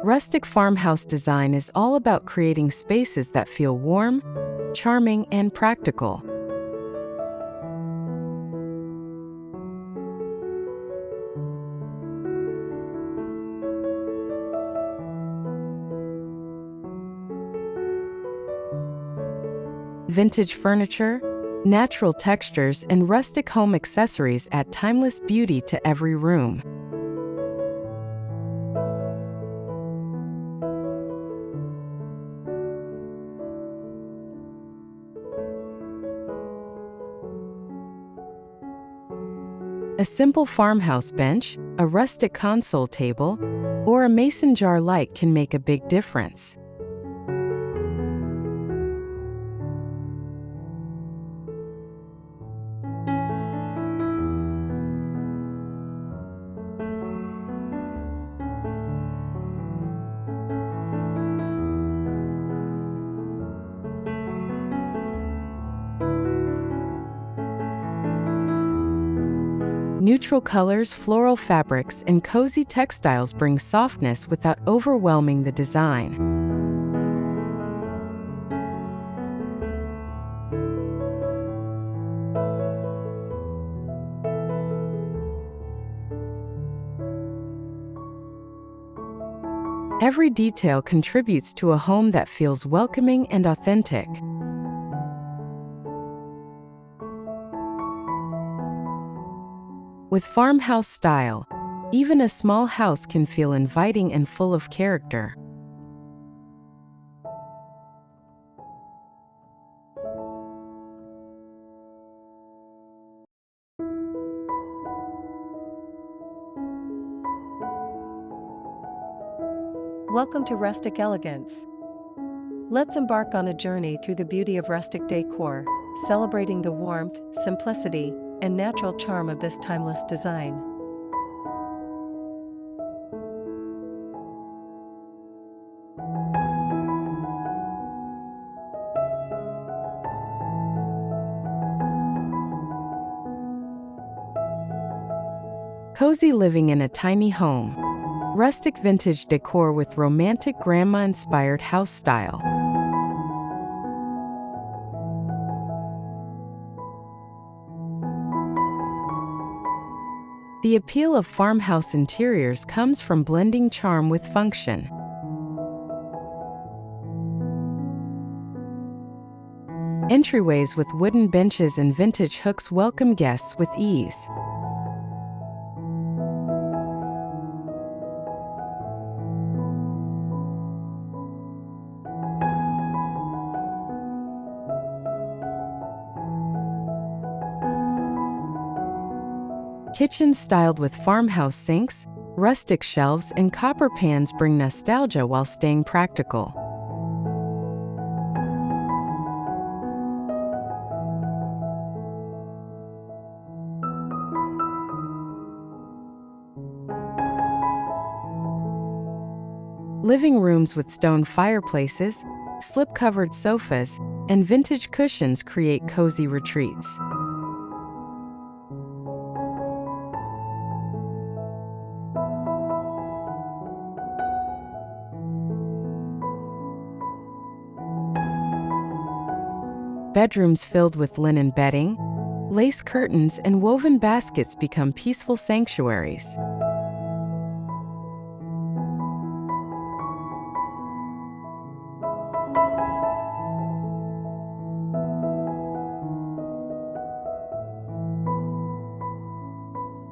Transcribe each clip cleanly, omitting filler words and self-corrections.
Rustic farmhouse design is all about creating spaces that feel warm, charming, and practical. Vintage furniture, natural textures, and rustic home accessories add timeless beauty to every room. A simple farmhouse bench, a rustic console table, or a mason jar light can make a big difference. Neutral colors, floral fabrics, and cozy textiles bring softness without overwhelming the design. Every detail contributes to a home that feels welcoming and authentic. With farmhouse style, even a small house can feel inviting and full of character. Welcome to Rustic Elegance. Let's embark on a journey through the beauty of rustic decor, celebrating the warmth, simplicity, and natural charm of this timeless design. Cozy living in a tiny home. Rustic vintage decor with romantic grandma-inspired house style. The appeal of farmhouse interiors comes from blending charm with function. Entryways with wooden benches and vintage hooks welcome guests with ease. Kitchens styled with farmhouse sinks, rustic shelves, and copper pans bring nostalgia while staying practical. Living rooms with stone fireplaces, slip-covered sofas, and vintage cushions create cozy retreats. Bedrooms filled with linen bedding, lace curtains, and woven baskets become peaceful sanctuaries.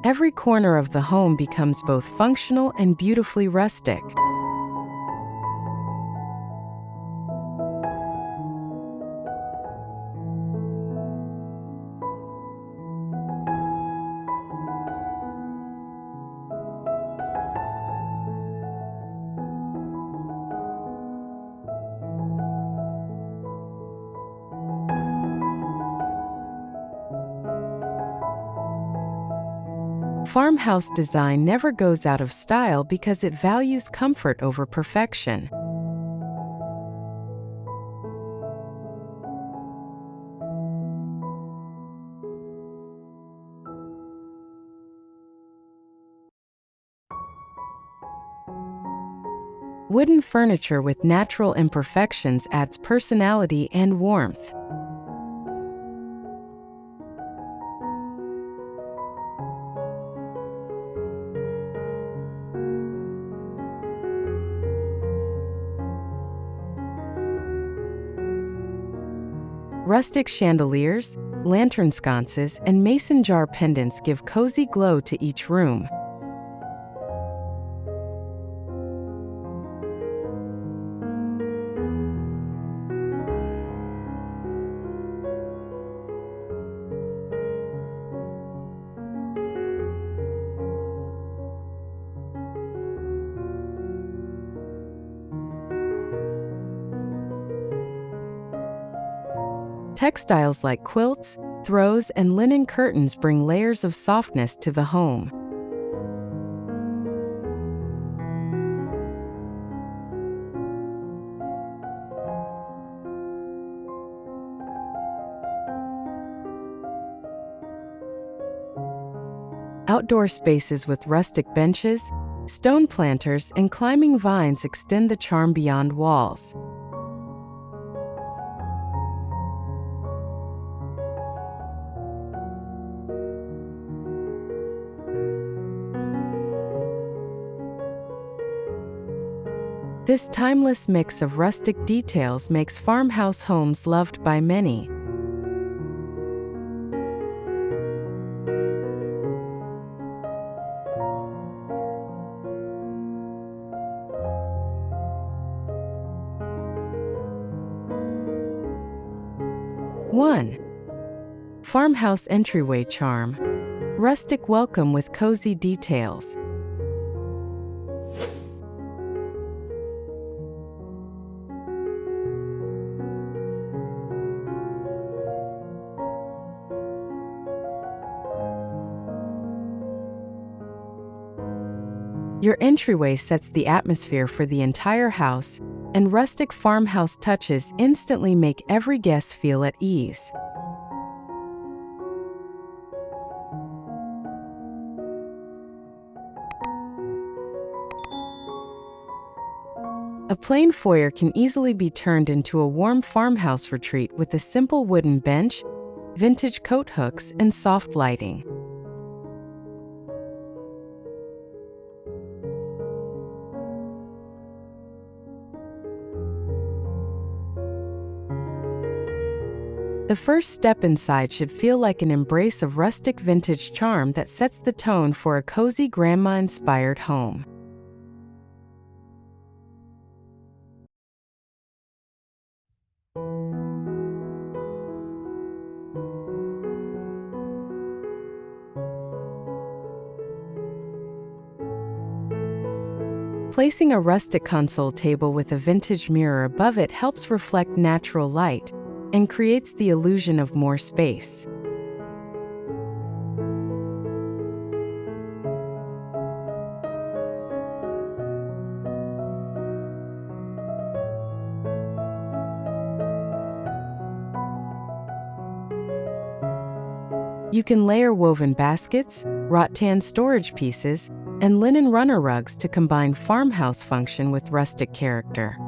Every corner of the home becomes both functional and beautifully rustic. Farmhouse design never goes out of style because it values comfort over perfection. Wooden furniture with natural imperfections adds personality and warmth. Rustic chandeliers, lantern sconces, and mason jar pendants give cozy glow to each room. Textiles like quilts, throws, and linen curtains bring layers of softness to the home. Outdoor spaces with rustic benches, stone planters, and climbing vines extend the charm beyond walls. This timeless mix of rustic details makes farmhouse homes loved by many. One. Farmhouse entryway charm. Rustic welcome with cozy details. Your entryway sets the atmosphere for the entire house, and rustic farmhouse touches instantly make every guest feel at ease. A plain foyer can easily be turned into a warm farmhouse retreat with a simple wooden bench, vintage coat hooks, and soft lighting. The first step inside should feel like an embrace of rustic vintage charm that sets the tone for a cozy grandma-inspired home. Placing a rustic console table with a vintage mirror above it helps reflect natural light and creates the illusion of more space. You can layer woven baskets, rattan storage pieces, and linen runner rugs to combine farmhouse function with rustic character.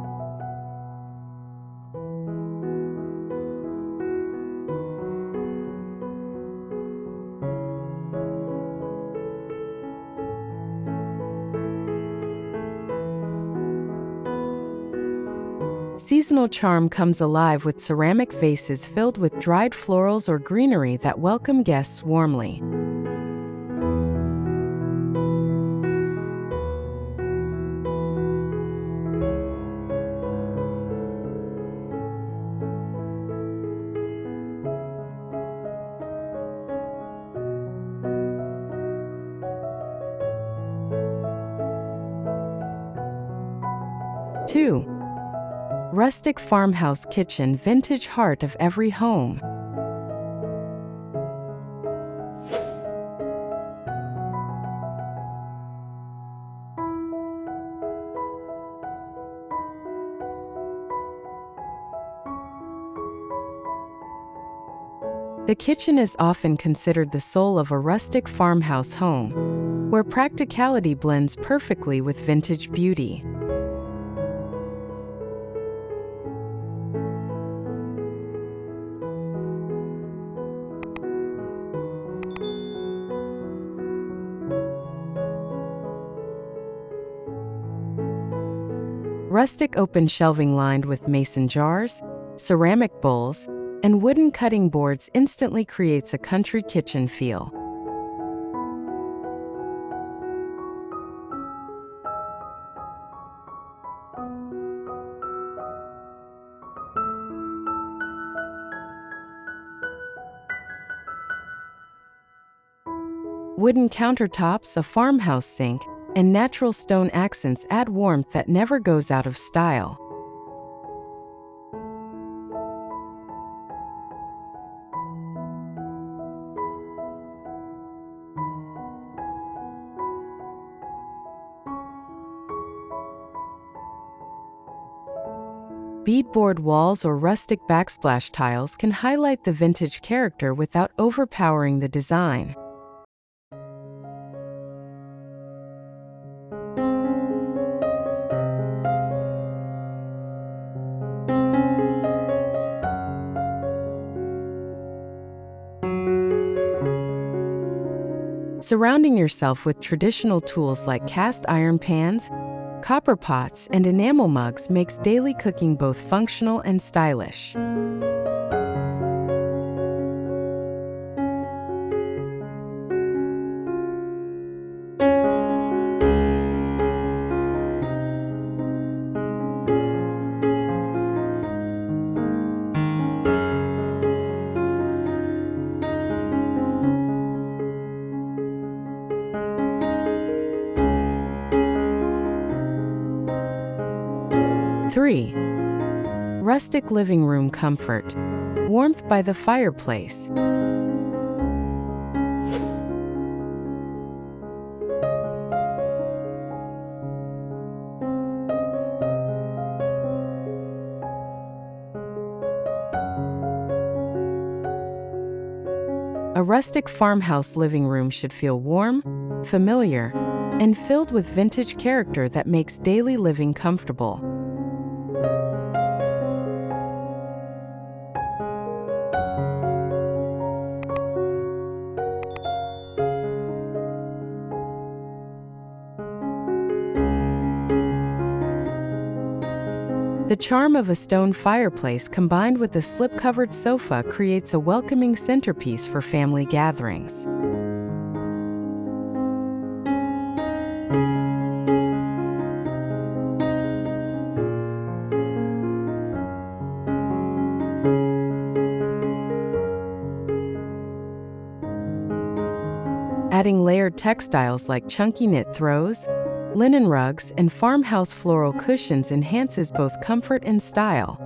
Seasonal charm comes alive with ceramic vases filled with dried florals or greenery that welcome guests warmly. Two. Rustic farmhouse kitchen, vintage heart of every home. The kitchen is often considered the soul of a rustic farmhouse home, where practicality blends perfectly with vintage beauty. Rustic open shelving lined with mason jars, ceramic bowls, and wooden cutting boards instantly creates a country kitchen feel. Wooden countertops, a farmhouse sink, and natural stone accents add warmth that never goes out of style. Beadboard walls or rustic backsplash tiles can highlight the vintage character without overpowering the design. Surrounding yourself with traditional tools like cast iron pans, copper pots, and enamel mugs makes daily cooking both functional and stylish. Three, rustic living room comfort. Warmth by the fireplace. A rustic farmhouse living room should feel warm, familiar, and filled with vintage character that makes daily living comfortable. The charm of a stone fireplace combined with a slip-covered sofa creates a welcoming centerpiece for family gatherings. Adding layered textiles like chunky knit throws, linen rugs, and farmhouse floral cushions enhances both comfort and style.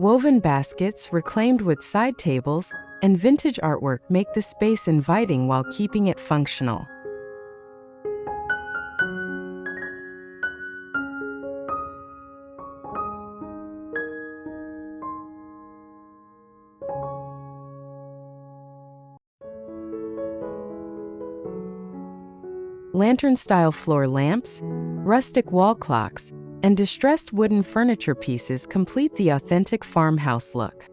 Woven baskets, reclaimed wood side tables, and vintage artwork make the space inviting while keeping it functional. Lantern-style floor lamps, rustic wall clocks, and distressed wooden furniture pieces complete the authentic farmhouse look.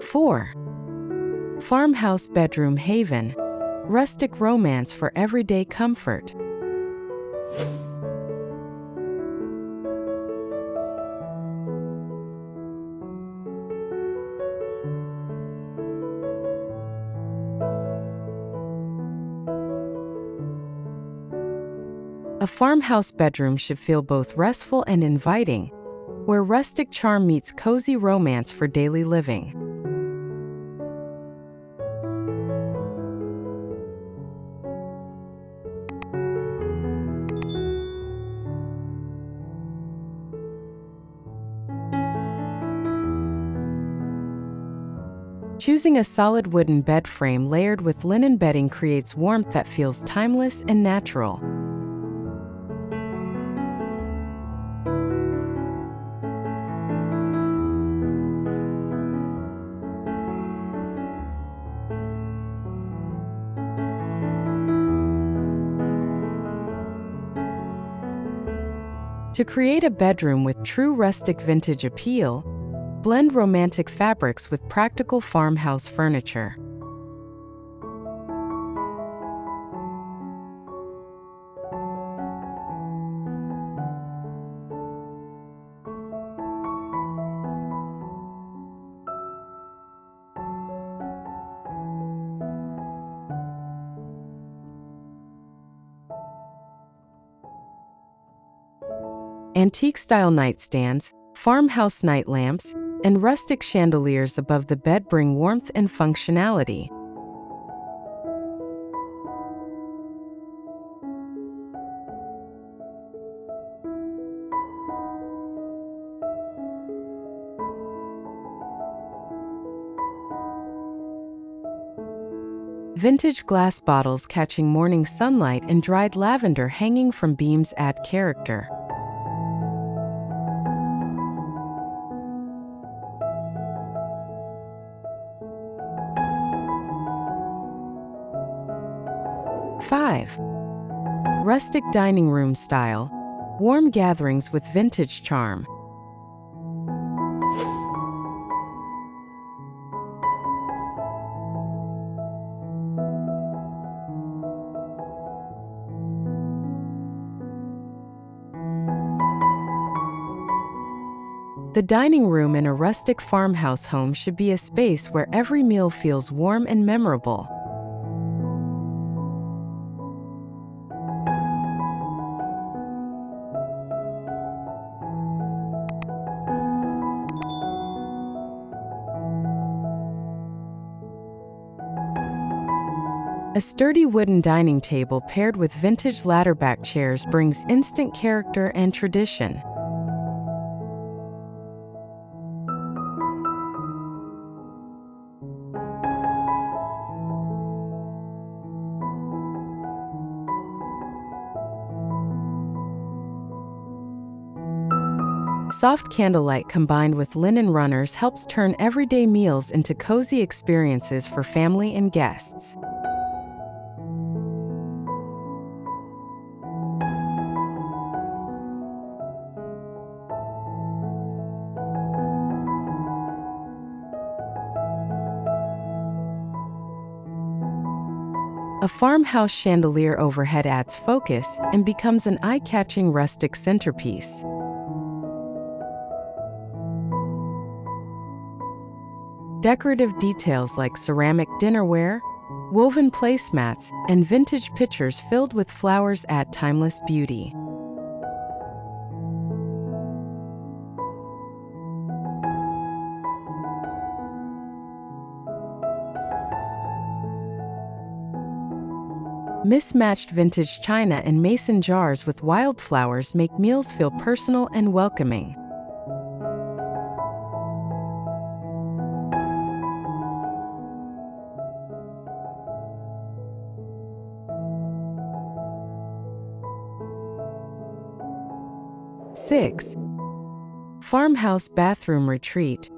Four, farmhouse bedroom haven. Rustic romance for everyday comfort. A farmhouse bedroom should feel both restful and inviting, where rustic charm meets cozy romance for daily living. Choosing a solid wooden bed frame layered with linen bedding creates warmth that feels timeless and natural. To create a bedroom with true rustic vintage appeal, blend romantic fabrics with practical farmhouse furniture. Antique-style nightstands, farmhouse night lamps, and rustic chandeliers above the bed bring warmth and functionality. Vintage glass bottles catching morning sunlight and dried lavender hanging from beams add character. Five. Rustic dining room style, warm gatherings with vintage charm. The dining room in a rustic farmhouse home should be a space where every meal feels warm and memorable. A sturdy wooden dining table paired with vintage ladderback chairs brings instant character and tradition. Soft candlelight combined with linen runners helps turn everyday meals into cozy experiences for family and guests. A farmhouse chandelier overhead adds focus and becomes an eye-catching rustic centerpiece. Decorative details like ceramic dinnerware, woven placemats, and vintage pitchers filled with flowers add timeless beauty. Mismatched vintage china and mason jars with wildflowers make meals feel personal and welcoming. Six. Farmhouse bathroom retreat.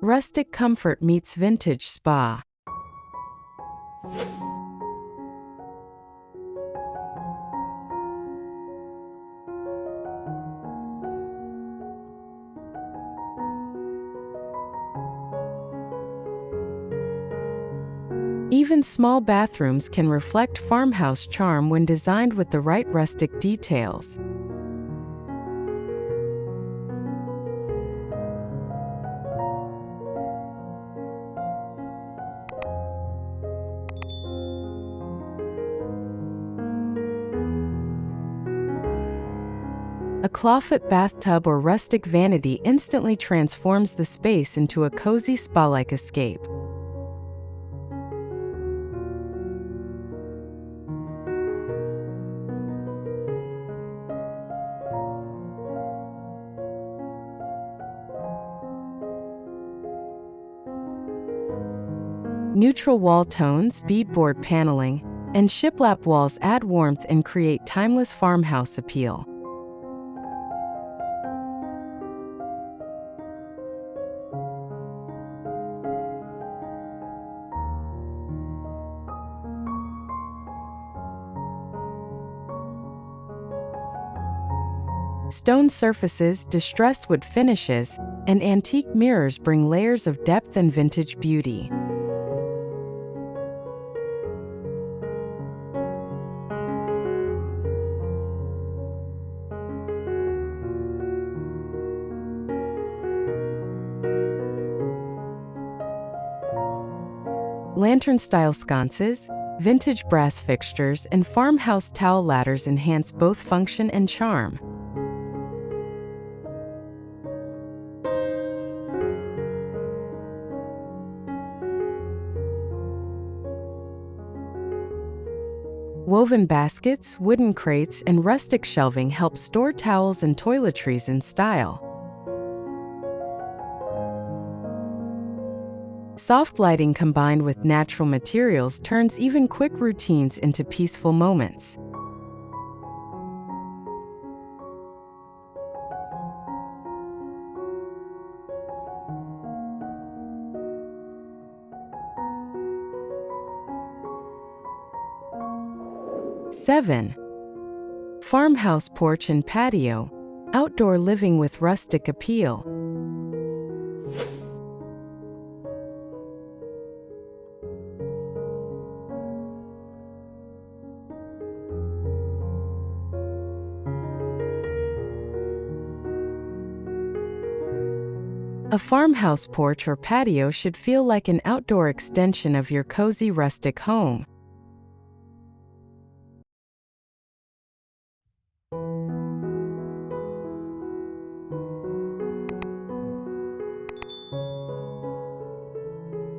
Rustic comfort meets vintage spa. Even small bathrooms can reflect farmhouse charm when designed with the right rustic details. A clawfoot bathtub or rustic vanity instantly transforms the space into a cozy spa-like escape. Neutral wall tones, beadboard paneling, and shiplap walls add warmth and create timeless farmhouse appeal. Stone surfaces, distressed wood finishes, and antique mirrors bring layers of depth and vintage beauty. Lantern-style sconces, vintage brass fixtures, and farmhouse towel ladders enhance both function and charm. Woven baskets, wooden crates, and rustic shelving help store towels and toiletries in style. Soft lighting combined with natural materials turns even quick routines into peaceful moments. Seven. Farmhouse porch and patio, outdoor living with rustic appeal. A farmhouse porch or patio should feel like an outdoor extension of your cozy rustic home.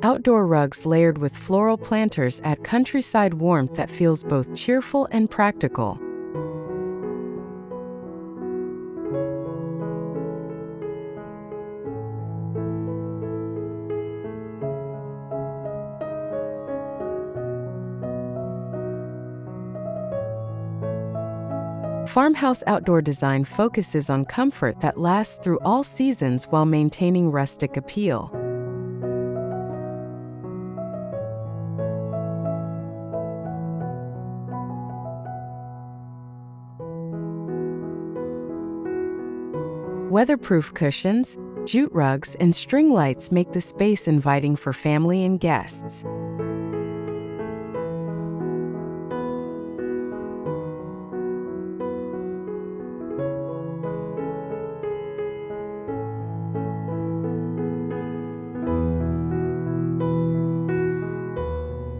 Outdoor rugs layered with floral planters add countryside warmth that feels both cheerful and practical. Farmhouse outdoor design focuses on comfort that lasts through all seasons while maintaining rustic appeal. Weatherproof cushions, jute rugs, and string lights make the space inviting for family and guests.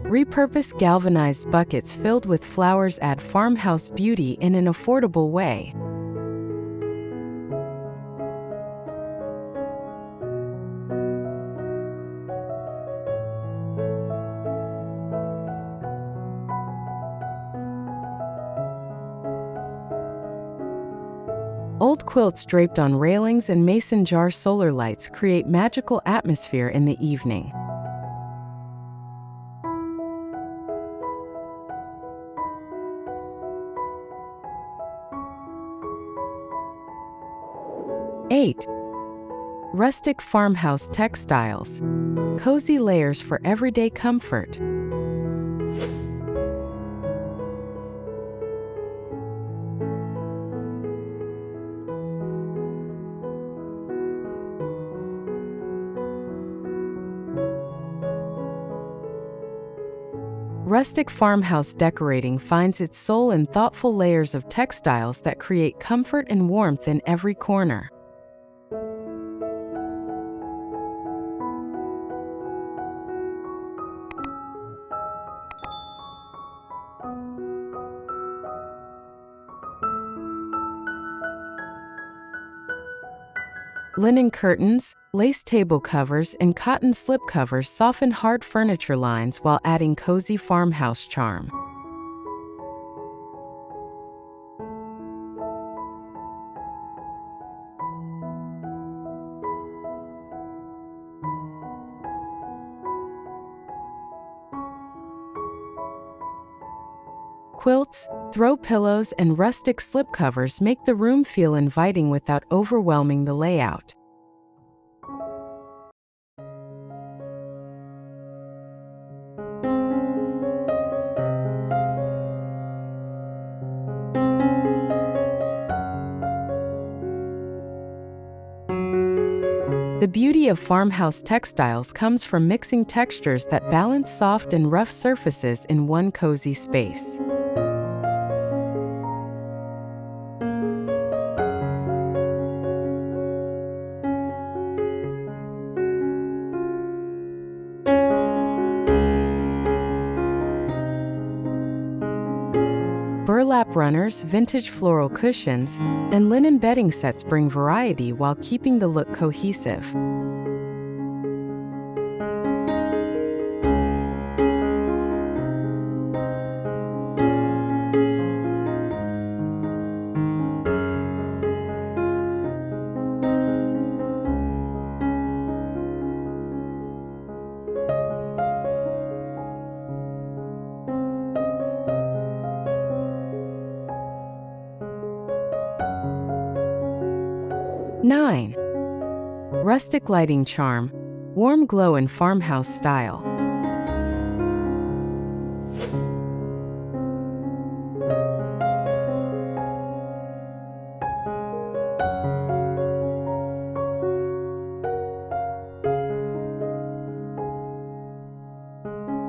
Repurposed galvanized buckets filled with flowers add farmhouse beauty in an affordable way. Old quilts draped on railings and mason jar solar lights create magical atmosphere in the evening. Eight. Rustic farmhouse textiles, cozy layers for everyday comfort. Rustic farmhouse decorating finds its soul in thoughtful layers of textiles that create comfort and warmth in every corner. Linen curtains, lace table covers, and cotton slipcovers soften hard furniture lines while adding cozy farmhouse charm. Quilts, throw pillows, and rustic slipcovers make the room feel inviting without overwhelming the layout. The beauty of farmhouse textiles comes from mixing textures that balance soft and rough surfaces in one cozy space. Burlap runners, vintage floral cushions, and linen bedding sets bring variety while keeping the look cohesive. Nine. Rustic lighting charm, warm glow in farmhouse style.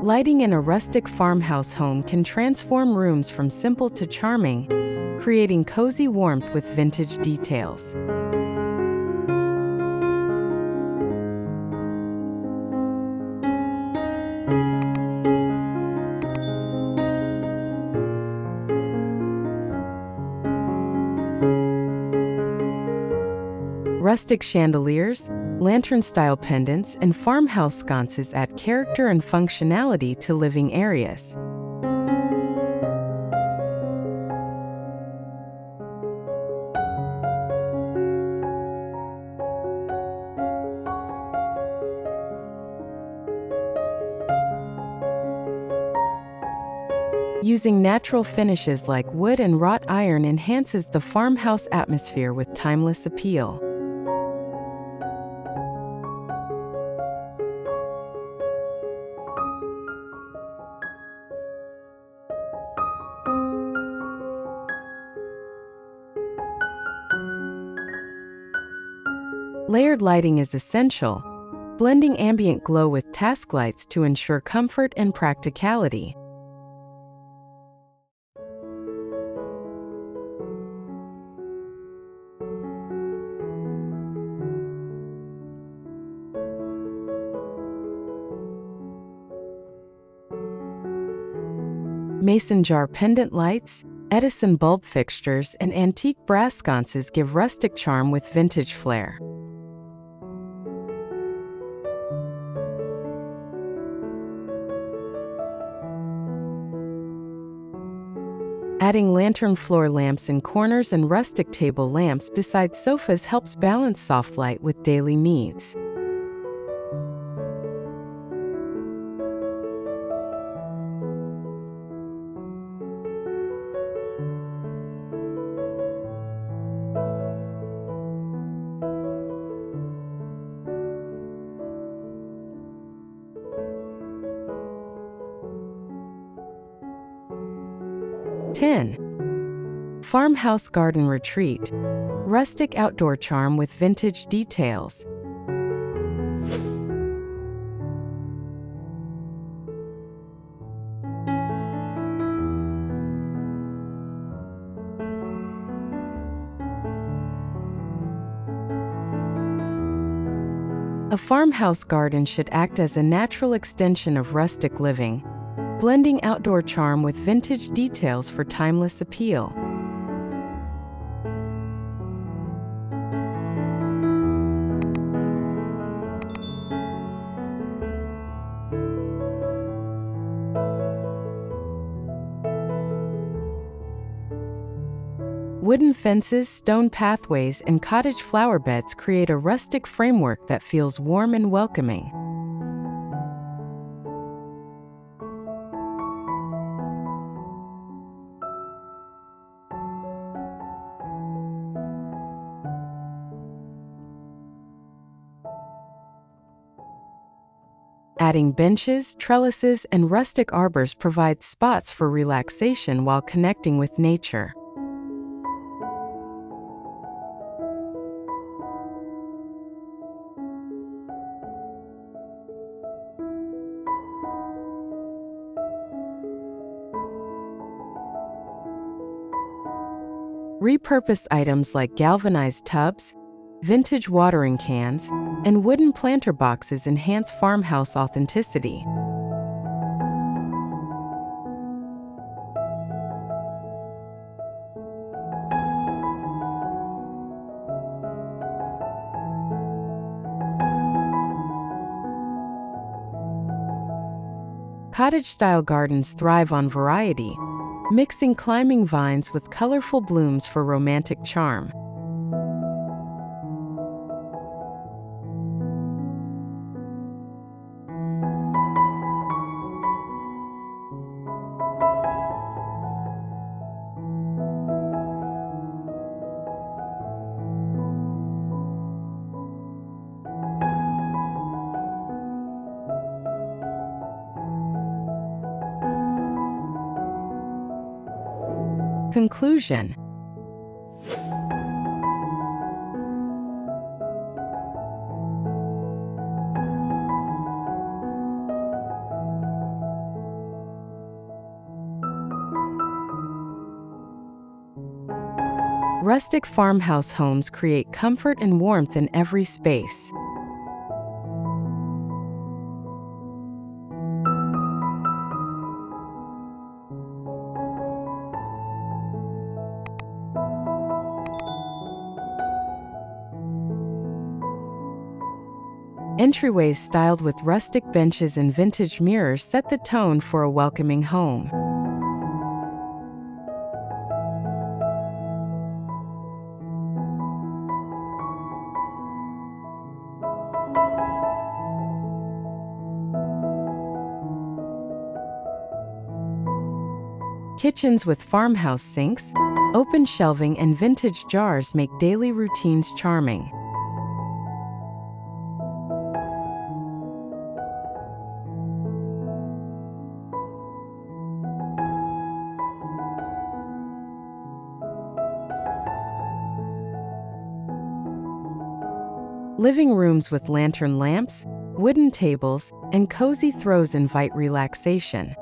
Lighting in a rustic farmhouse home can transform rooms from simple to charming, creating cozy warmth with vintage details. Rustic chandeliers, lantern-style pendants, and farmhouse sconces add character and functionality to living areas. Using natural finishes like wood and wrought iron enhances the farmhouse atmosphere with timeless appeal. Layered lighting is essential, blending ambient glow with task lights to ensure comfort and practicality. Mason jar pendant lights, Edison bulb fixtures, and antique brass sconces give rustic charm with vintage flair. Adding lantern floor lamps in corners and rustic table lamps beside sofas helps balance soft light with daily needs. Farmhouse garden retreat, rustic outdoor charm with vintage details. A farmhouse garden should act as a natural extension of rustic living, blending outdoor charm with vintage details for timeless appeal. Wooden fences, stone pathways, and cottage flower beds create a rustic framework that feels warm and welcoming. Adding benches, trellises, and rustic arbors provides spots for relaxation while connecting with nature. Repurposed items like galvanized tubs, vintage watering cans, and wooden planter boxes enhance farmhouse authenticity. Cottage-style gardens thrive on variety, mixing climbing vines with colorful blooms for romantic charm. Conclusion. Rustic farmhouse homes create comfort and warmth in every space. Entryways styled with rustic benches and vintage mirrors set the tone for a welcoming home. Kitchens with farmhouse sinks, open shelving, and vintage jars make daily routines charming. Living rooms with lantern lamps, wooden tables, and cozy throws invite relaxation.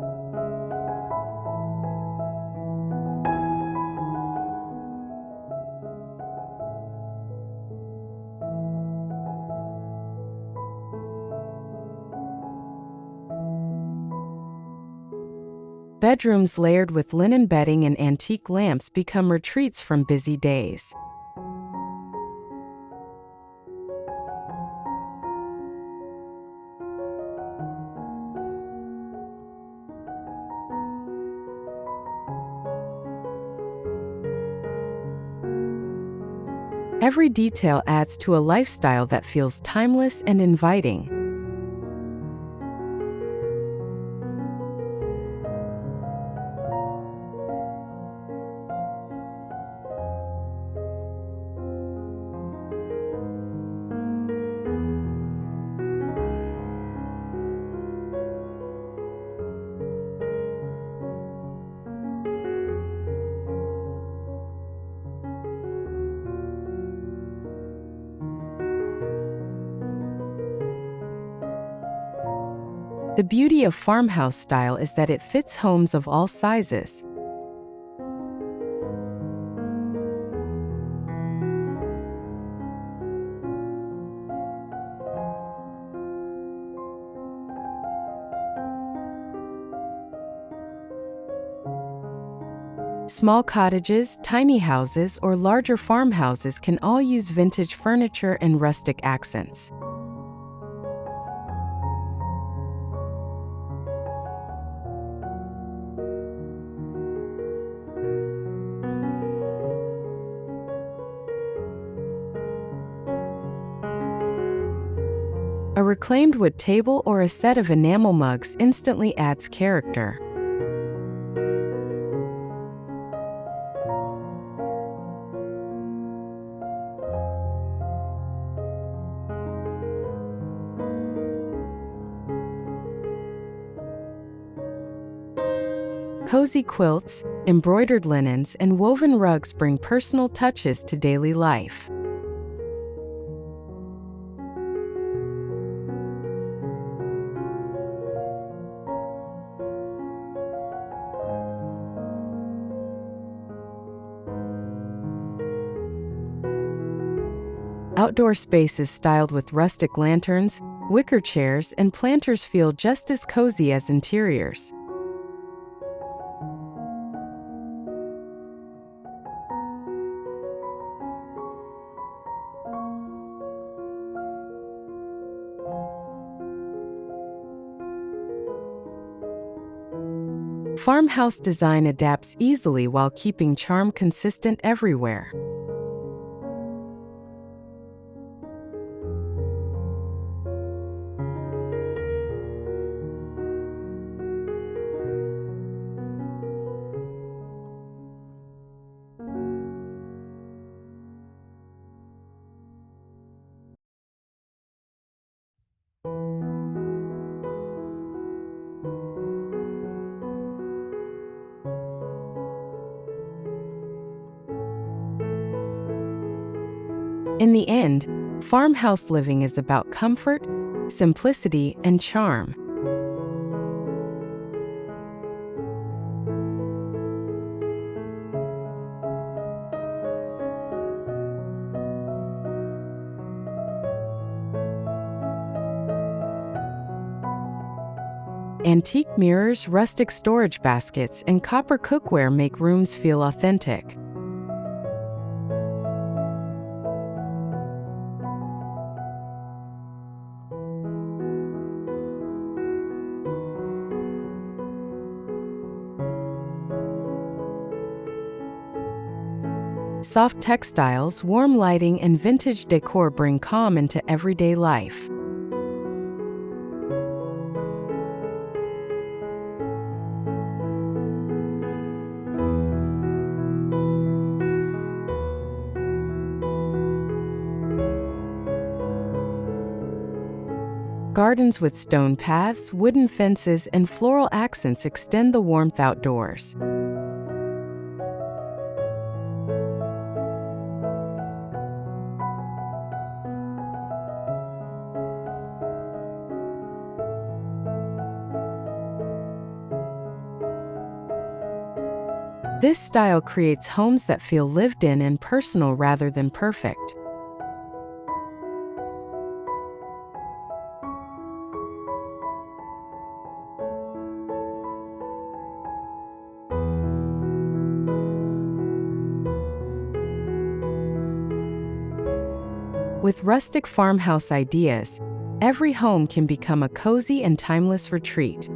Bedrooms layered with linen bedding and antique lamps become retreats from busy days. Every detail adds to a lifestyle that feels timeless and inviting. The beauty of farmhouse style is that it fits homes of all sizes. Small cottages, tiny houses, or larger farmhouses can all use vintage furniture and rustic accents. A reclaimed wood table or a set of enamel mugs instantly adds character. Cozy quilts, embroidered linens, and woven rugs bring personal touches to daily life. Outdoor spaces styled with rustic lanterns, wicker chairs, and planters feel just as cozy as interiors. Farmhouse design adapts easily while keeping charm consistent everywhere. In the end, farmhouse living is about comfort, simplicity, and charm. Antique mirrors, rustic storage baskets, and copper cookware make rooms feel authentic. Soft textiles, warm lighting, and vintage decor bring calm into everyday life. Gardens with stone paths, wooden fences, and floral accents extend the warmth outdoors. This style creates homes that feel lived in and personal rather than perfect. With rustic farmhouse ideas, every home can become a cozy and timeless retreat.